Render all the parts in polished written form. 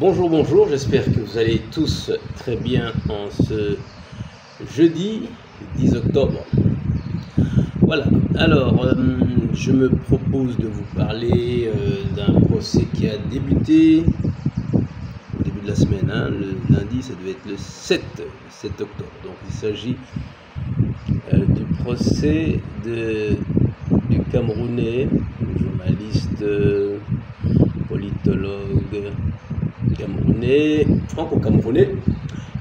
Bonjour, bonjour, j'espère que vous allez tous très bien en ce jeudi 10 octobre. Voilà, alors je me propose de vous parler d'un procès qui a débuté au début de la semaine, le lundi, ça devait être le 7 octobre. Donc il s'agit du procès du Camerounais, journaliste, politologue camerounais, franco-camerounais,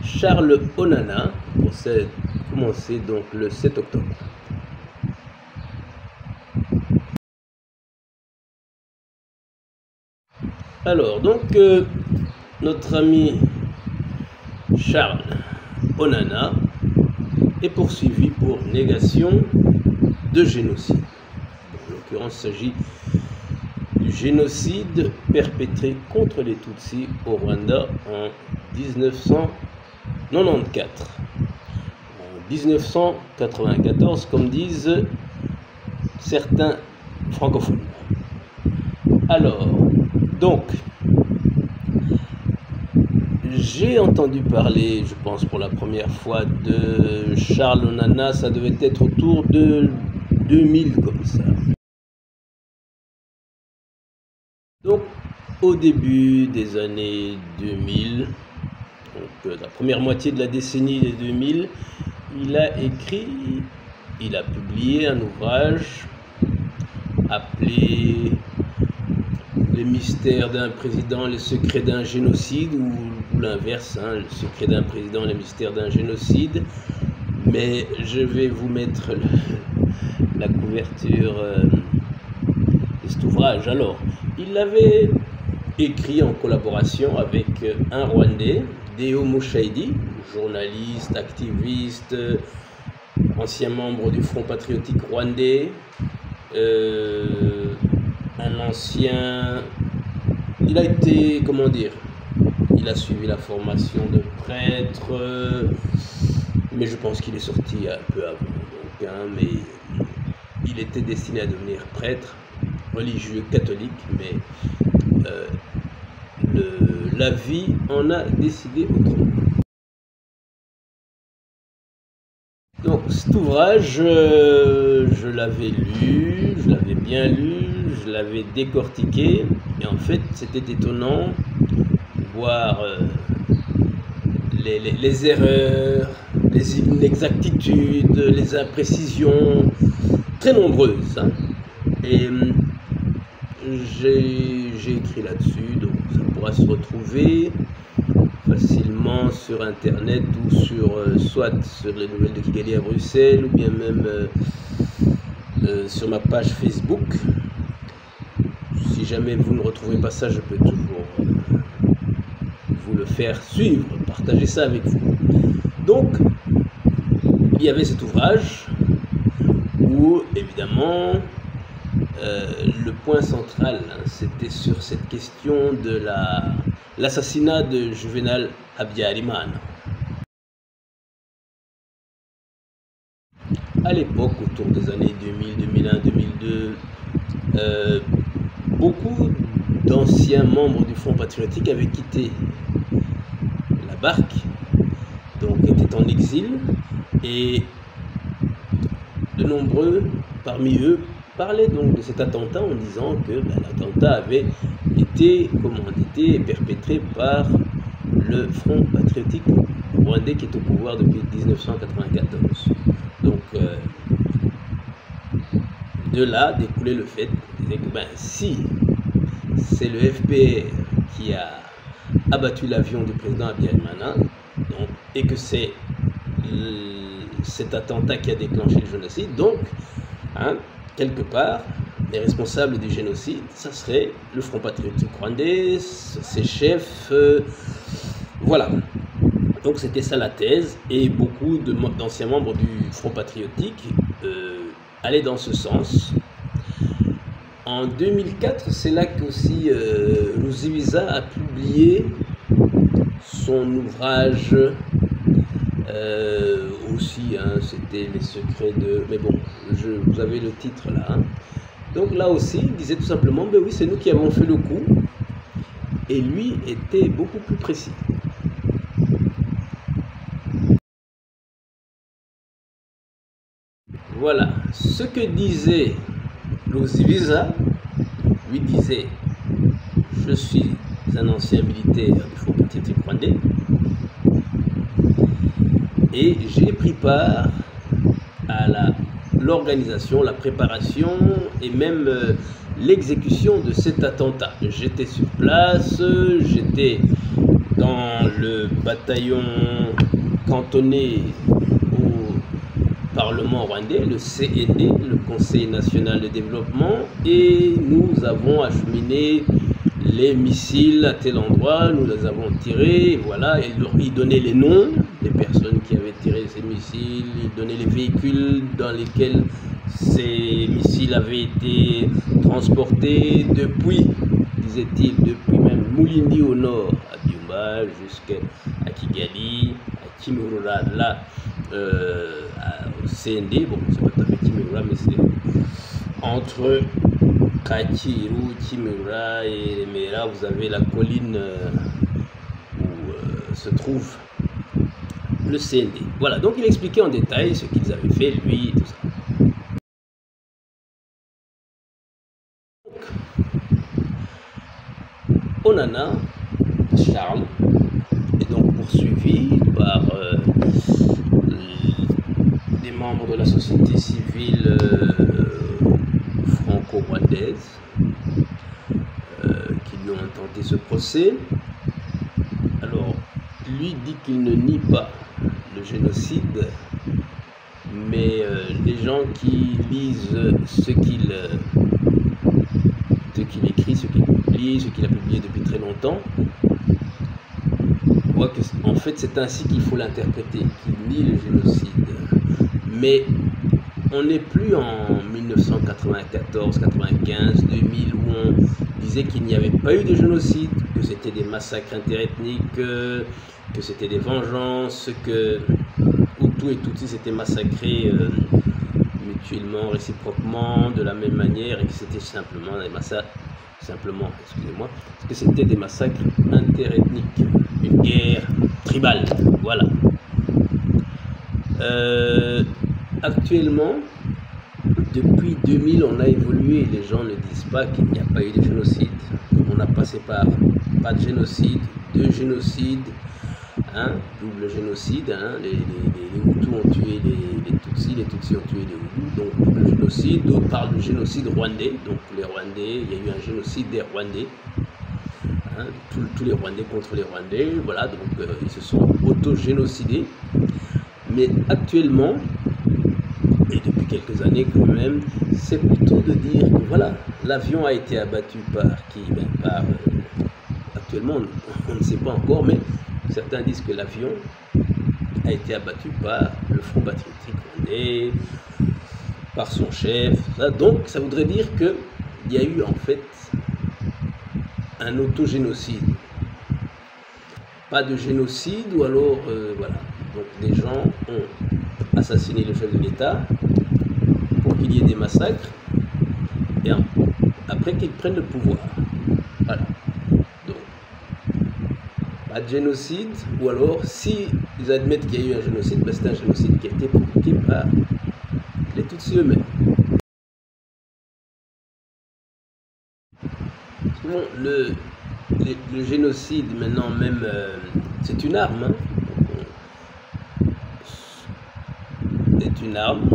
Charles Onana. Le procès a commencé donc le 7 octobre. Alors, donc, notre ami Charles Onana est poursuivi pour négation de génocide. En l'occurrence, il s'agit du génocide perpétré contre les Tutsis au Rwanda en 1994. En 1994, comme disent certains francophones. Alors, donc, j'ai entendu parler, je pense pour la première fois, de Charles Onana, ça devait être autour de 2000 comme ça. Donc, au début des années 2000, donc la première moitié de la décennie des 2000, il a publié un ouvrage appelé Les mystères d'un président, les secrets d'un génocide, ou l'inverse, le secret d'un président, les mystères d'un génocide. Mais je vais vous mettre la couverture de cet ouvrage. Alors, il l'avait écrit en collaboration avec un Rwandais, Deo Mushayidi, journaliste, activiste, ancien membre du Front patriotique rwandais, un ancien... Il a été, comment dire, il a suivi la formation de prêtre, mais je pense qu'il est sorti un peu avant, donc, mais il était destiné à devenir prêtre, religieux catholique, mais la vie en a décidé autrement. Donc cet ouvrage, je l'avais lu, je l'avais bien lu, je l'avais décortiqué, et en fait c'était étonnant de voir les erreurs, les inexactitudes, les imprécisions très nombreuses. Et j'ai écrit là-dessus, donc ça pourra se retrouver facilement sur internet ou soit sur les nouvelles de Kigali à Bruxelles, ou bien même sur ma page Facebook. Si jamais vous ne retrouvez pas ça, je peux toujours vous le faire suivre, partager ça avec vous. Donc, il y avait cet ouvrage où, évidemment, le point central, c'était sur cette question de l'assassinat de Juvenal Habyarimana. À l'époque, autour des années 2000, 2001, 2002, beaucoup d'anciens membres du Front patriotique avaient quitté la barque, donc étaient en exil, et de nombreux parmi eux parlaient donc de cet attentat en disant que l'attentat avait été commandité et perpétré par le Front patriotique rwandais qui est au pouvoir depuis 1994. Donc de là découlait le fait qu'on disait que si c'est le FPR qui a abattu l'avion du président Habyarimana, et que c'est cet attentat qui a déclenché le génocide, donc quelque part, les responsables du génocide, ça serait le Front patriotique rwandais, ses chefs, voilà. Donc c'était ça la thèse, et beaucoup d'anciens membres du Front patriotique allaient dans ce sens. En 2004, c'est là qu'aussi Ruzibiza a publié son ouvrage, aussi, c'était les secrets de... Mais bon, vous avez le titre là. Donc là aussi, il disait tout simplement, oui, c'est nous qui avons fait le coup. et lui était beaucoup plus précis. Voilà, ce que disait Luziviza, lui disait: je suis un ancien militaire du Front patriotique rwandais et j'ai pris part à l'organisation, la préparation et même l'exécution de cet attentat. J'étais sur place, j'étais dans le bataillon cantonné au Parlement rwandais, le CND, le Conseil national de développement, et nous avons acheminé les missiles à tel endroit, nous les avons tirés, voilà, et il donnait les noms des personnes qui avaient tiré ces missiles, il donnait les véhicules dans lesquels ces missiles avaient été transportés depuis, disait-il, depuis même Mulindi au nord, à Byumba, jusqu'à Kigali, à Kimihurura, là, au CND, bon, c'est pas tout à fait Kimihurura, mais c'est entre Kakiru, Kimihurura et Remera, vous avez la colline où se trouve le CND. Voilà, donc il expliquait en détail ce qu'ils avaient fait, lui, et tout ça. Onana, Charles, est donc poursuivi par des membres de la société civile franco-rwandaise qui lui ont intenté ce procès. Alors, lui dit qu'il ne nie pas le génocide, mais les gens qui lisent ce qu'il écrit, ce qu'il publie, ce qu'il a publié depuis très longtemps, voient que en fait c'est ainsi qu'il faut l'interpréter, qu'il nie le génocide. Mais on n'est plus en 1994, 95, 2000 où on disait qu'il n'y avait pas eu de génocide, que c'était des massacres interethniques, que c'était des vengeances, que Hutu et Tutsi s'étaient massacrés mutuellement, réciproquement, de la même manière, et que c'était simplement des massacres, excusez-moi, que c'était des massacres interethniques, une guerre tribale, voilà. Actuellement, depuis 2000, on a évolué. Les gens ne disent pas qu'il n'y a pas eu de génocide. On a passé par pas de génocide, deux génocides, hein, double génocide. Hein, les Hutus ont tué les Tutsis ont tué les Hutus, donc double génocide. D'autres parlent du génocide rwandais. Donc les Rwandais, il y a eu un génocide des Rwandais. Hein, tous les Rwandais contre les Rwandais. Voilà, donc ils se sont auto-génocidés. Mais actuellement, et depuis quelques années quand même, c'est plutôt de dire que voilà, l'avion a été abattu par qui? Actuellement, on ne sait pas encore, mais certains disent que l'avion a été abattu par le Front patriotique rwandais, par son chef. Donc ça voudrait dire qu'il y a eu en fait un autogénocide. Pas de génocide, ou alors voilà. Donc les gens ont assassiné le chef de l'État pour qu'il y ait des massacres et après qu'ils prennent le pouvoir. Voilà. Donc, pas de génocide, ou alors si ils admettent qu'il y a eu un génocide, ben c'est un génocide qui a été provoqué par les Tutsis eux-mêmes. Bon, le génocide maintenant même, c'est une arme. Hein. C'est une arme.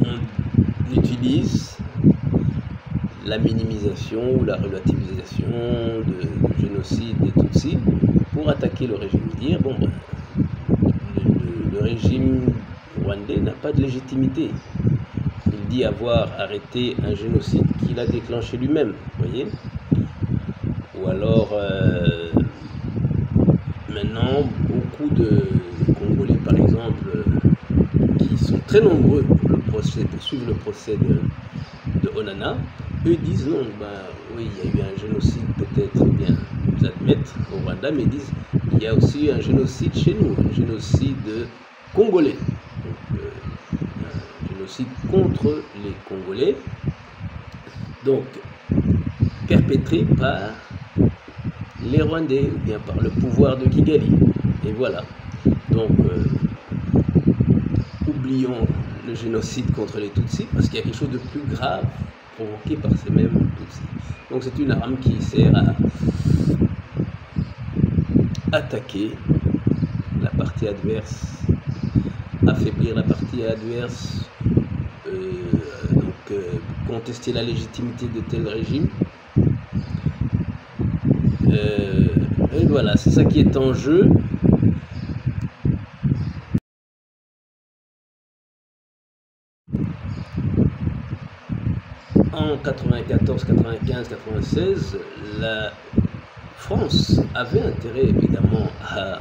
On utilise la minimisation ou la relativisation du génocide des Tutsis pour attaquer le régime. Dire bon, ben, le régime rwandais n'a pas de légitimité. Il dit avoir arrêté un génocide qu'il a déclenché lui-même, voyez. Ou alors, maintenant, beaucoup de Congolais, par exemple, qui sont très nombreux pour suivre le procès de Onana, eux disent non, ben oui, il y a eu un génocide, peut-être bien, ils admettent au Rwanda, mais ils disent il y a aussi un génocide chez nous, un génocide congolais. Donc, un génocide contre les Congolais, donc perpétré par les Rwandais ou bien par le pouvoir de Kigali. Et voilà. Donc, oublions le génocide contre les Tutsis parce qu'il y a quelque chose de plus grave provoqué par ces mêmes Tutsis. Donc c'est une arme qui sert à attaquer la partie adverse, affaiblir la partie adverse, contester la légitimité de tel régime. Et voilà, c'est ça qui est en jeu. En 94, 95, 96, la France avait intérêt évidemment à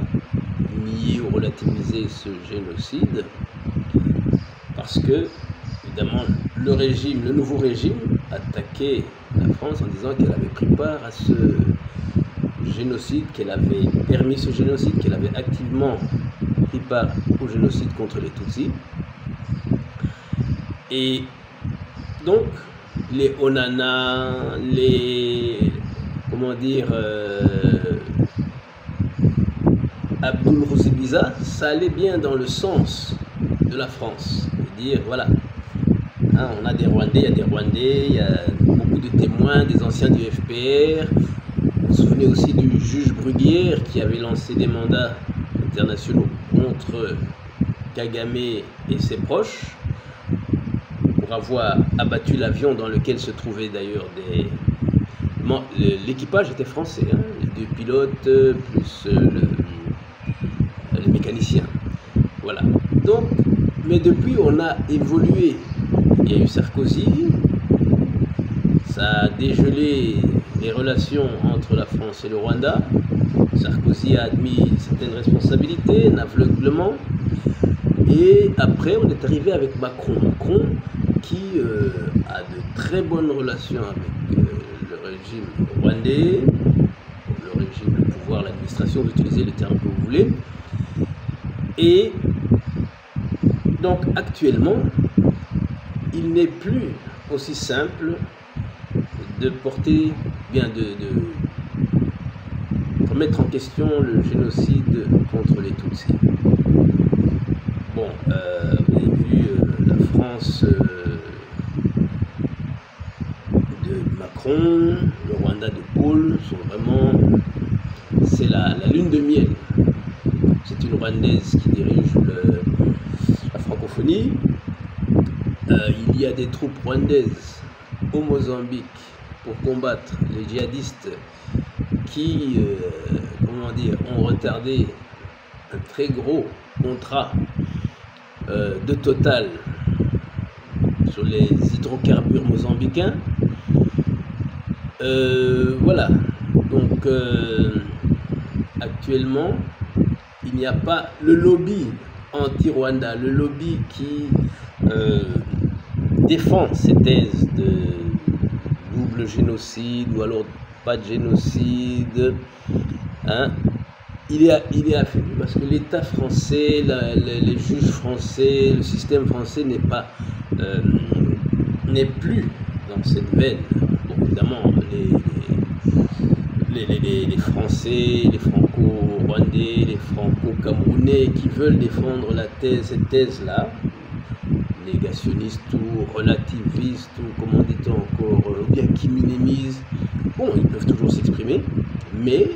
nier ou relativiser ce génocide parce que évidemment le nouveau régime attaquait la France en disant qu'elle avait pris part à ce génocide, qu'elle avait permis ce génocide, qu'elle avait activement pris part au génocide contre les Tutsis. Et donc les Onana, les Abdul Rouzibiza, ça allait bien dans le sens de la France. Dire voilà, hein, on a des Rwandais, il y a des Rwandais, il y a beaucoup de témoins, des anciens du FPR. Vous vous souvenez aussi du juge Bruguière qui avait lancé des mandats internationaux contre Kagame et ses proches pour avoir abattu l'avion dans lequel se trouvaient d'ailleurs des... L'équipage était français, hein, les deux pilotes plus les mécaniciens. Voilà. Donc, mais depuis, on a évolué. Il y a eu Sarkozy, ça a dégelé les relations entre la France et le Rwanda. Sarkozy a admis certaines responsabilités, un aveuglement. Et après, on est arrivé avec Macron. Macron qui a de très bonnes relations avec le régime rwandais, le régime, le pouvoir, l'administration, vous utilisez le terme que vous voulez. Et donc actuellement, il n'est plus aussi simple de porter, bien de remettre en question le génocide contre les Tutsis. Bon, vous avez vu la France de Macron, le Rwanda de Paul sont vraiment, c'est la lune de miel. C'est une Rwandaise qui dirige la francophonie. Il y a des troupes rwandaises au Mozambique pour combattre les djihadistes qui, ont retardé un très gros contrat de Total sur les hydrocarbures mozambicains. Voilà, donc actuellement, il n'y a pas le lobby anti-Rwanda, le lobby qui défend ces thèses de double génocide ou alors pas de génocide, hein. Il est affaibli parce que l'État français, les juges français, le système français n'est plus dans cette veine. Bon, évidemment, les Français, les Franco-Rwandais, les Franco-Camerounais qui veulent défendre cette thèse-là, négationniste ou relativiste ou comment dit-on encore, ou bien qui minimise, bon, ils peuvent toujours s'exprimer, mais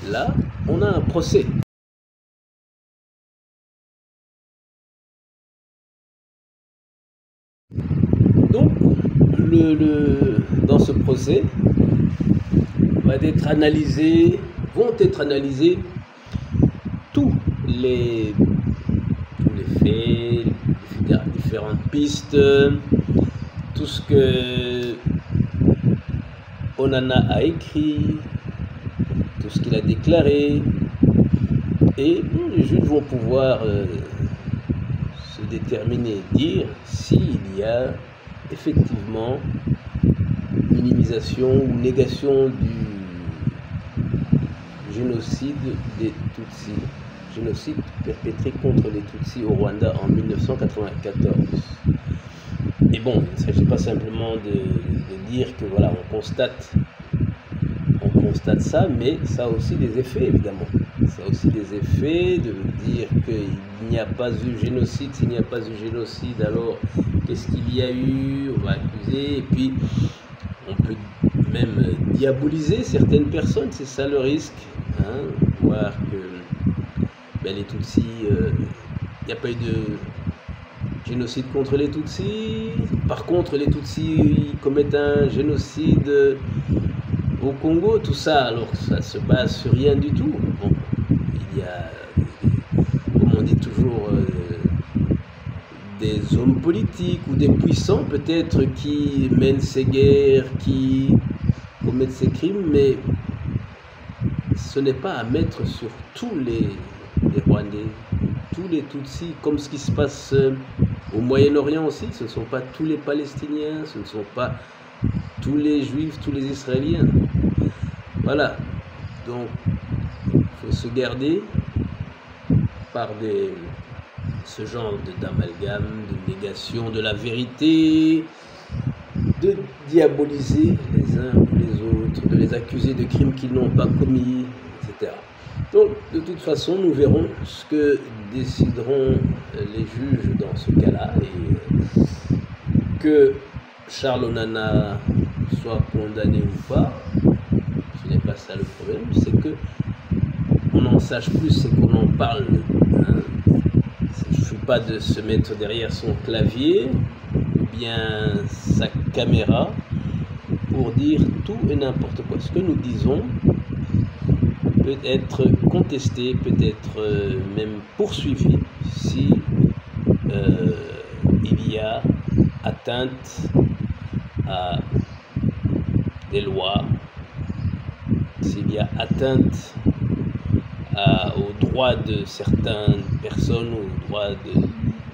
là, on a un procès. Donc, dans ce procès, vont être analysés tous les faits, différentes pistes, tout ce que Onana a écrit, tout ce qu'il a déclaré, et les juges vont pouvoir se déterminer, dire s'il y a effectivement minimisation ou négation du génocide des Tutsis, génocide perpétré contre les Tutsis au Rwanda en 1994. Et bon, il ne s'agit pas simplement de dire que voilà, on constate constate ça, mais ça a aussi des effets, évidemment. Ça a aussi des effets de dire qu'il n'y a pas eu génocide. S'il n'y a pas eu génocide, alors qu'est-ce qu'il y a eu? On va accuser, et puis on peut même diaboliser certaines personnes, c'est ça le risque. Hein, voir que les Tutsis, il n'y a pas eu de génocide contre les Tutsis. Par contre, les Tutsis commettent un génocide au Congo, tout ça, alors ça se base sur rien du tout. Bon, il y a, comme on dit toujours, des hommes politiques ou des puissants peut-être qui mènent ces guerres, qui commettent ces crimes, mais ce n'est pas à mettre sur tous les Rwandais, tous les Tutsis, comme ce qui se passe au Moyen-Orient aussi. Ce ne sont pas tous les Palestiniens, ce ne sont pas tous les Juifs, tous les Israéliens. Voilà, donc il faut se garder par ce genre d'amalgame, de négation de la vérité, de diaboliser les uns ou les autres, de les accuser de crimes qu'ils n'ont pas commis, etc. Donc, de toute façon, nous verrons ce que décideront les juges dans ce cas-là, et que Charles Onana soit condamné ou pas, ce n'est pas ça le problème, c'est que on en sache plus, c'est qu'on en parle. Hein. Il ne suffit pas de se mettre derrière son clavier ou bien sa caméra pour dire tout et n'importe quoi. Ce que nous disons peut être contesté, peut être même poursuivi si il y a atteinte à des lois, s'il y a atteinte aux droits de certaines personnes, aux droits de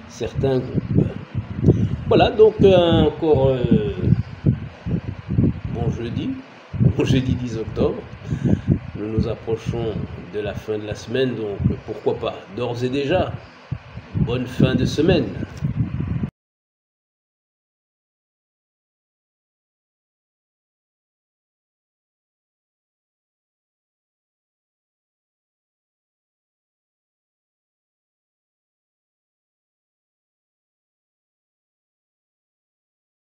certains groupes. Voilà, donc encore bon jeudi 10 octobre. Nous nous approchons de la fin de la semaine, donc pourquoi pas, d'ores et déjà, bonne fin de semaine.